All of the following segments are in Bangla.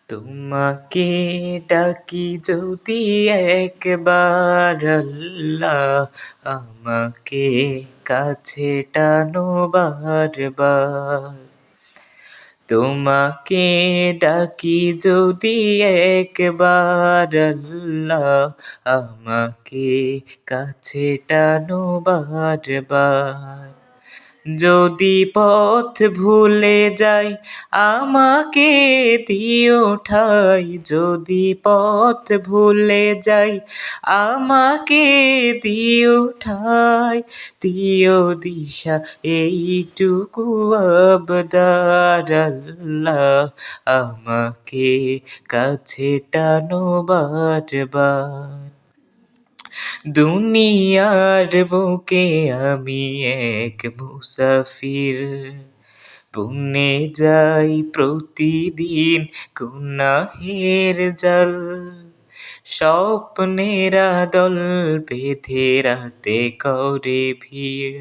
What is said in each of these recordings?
তোমাকে ডাকি যদি একবার আল্লাহ, আমাকে কাছে টানো বারবার। তোমাকে ডাকি যদি একবার আল্লাহ, আমাকে কাছে টানো বারবার। যদি পথ ভুলে যাই আমাকে দিও ঠাই, যদি পথ ভুলে যাই আমাকে দিও ঠাই, দিও দিশা এইটুকু আবদার আল্লাহ, আমাকে কাছে টানো বারবার। দুনিয়ার বুকে আমি এক মুসাফির, বনে যাই প্রতিদিন গুনাহের জাল। স্বপ্নেরা দল বেঁধে রাতে করে ভিড়,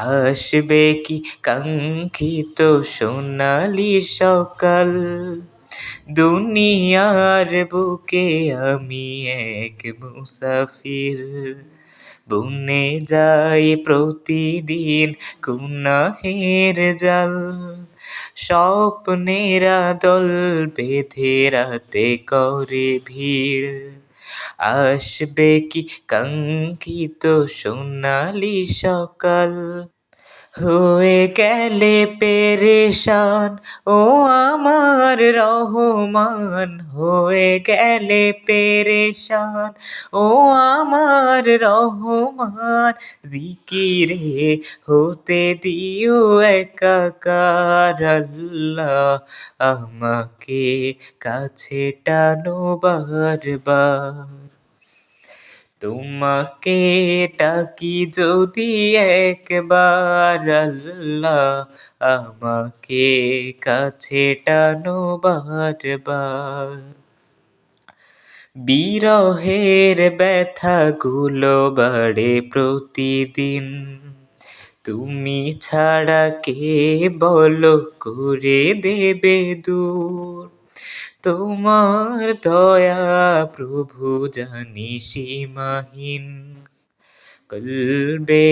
আসবে কি কাঙ্ক্ষিত সোনালি সকাল। দুনিয়ার বুকে আমি এক মুসাফির, বনে যাই প্রতিদিন গুনাহের জাল। স্বপ্নেরা দল বেঁধে রাতে করে ভিড়, আসবে কি কাঙ্ক্ষিত সোনালি সকাল। হয়ে গেলে পেরেশান ও আমার রহমান, হয়ে গেলে পেরেশান ও আমার রহমান। জিকিরে হতে দিও একাকার আল্লাহ, আমাকে কাছে টানো বারবার। তোমাকে ডাকি যদি একবার আল্লাহ, আমাকে কাছে টানো বারবার। বিরহের ব্যথাগুলো বাড়ে প্রতিদিন, তুমি ছাড়া কে বলো করে দেবে দূর। তোমার দয়া প্রভু জানি সীমাহীন, কলবে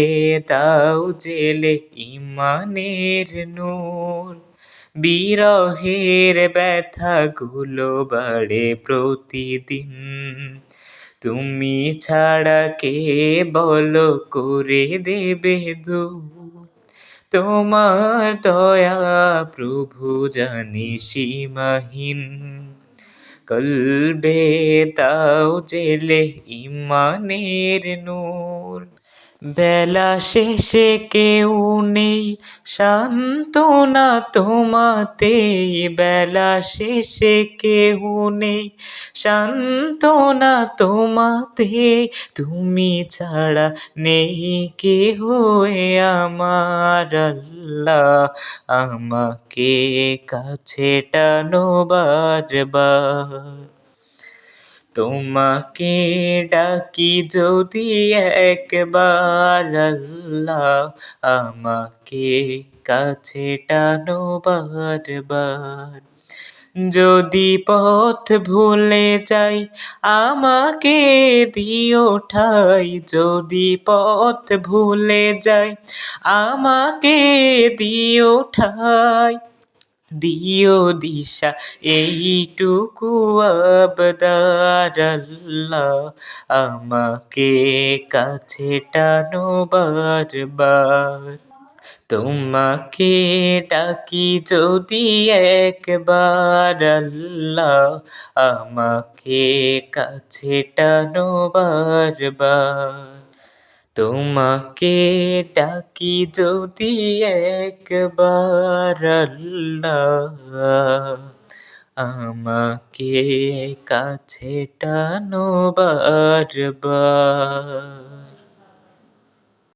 দাও জেলে ইমানের নূর। বিরহের ব্যথাগুলো বাড়ে প্রতিদিন, তুমি ছাড়া কে বলো করে দেবে দূর। তোমার দয়া প্রভু জানি সীমাহীন, কলবে দাও জেলে ইমানের নূর। বেলা শেষে কেউ নেই সান্ত্বনা তোমাতে, বেলা শেষে কেউ নেই সান্ত্বনা তোমাতে। তুমি ছাড়া নেই কেহ আমার আল্লাহ, আমাকে কাছে টানো বারবার। তোমাকে ডাকি যদি একবার আল্লাহ, আমাকে কাছে টানো বারবার। যদি পথ ভুলে যাই আমাকে দিও ঠাই, যদি পথ ভুলে যাই আমাকে দিও ঠাই, দিও দিশা এইটুকু আবদার আল্লাহ, আমাকে কাছে টানো বারবার। তোমাকে ডাকি যদি একবার আল্লাহ, আমাকে কাছে টানো বারবার। তোমাকে ডাকি যদি একবার আল্লাহ, আমাকে কাছে টানো বারবার।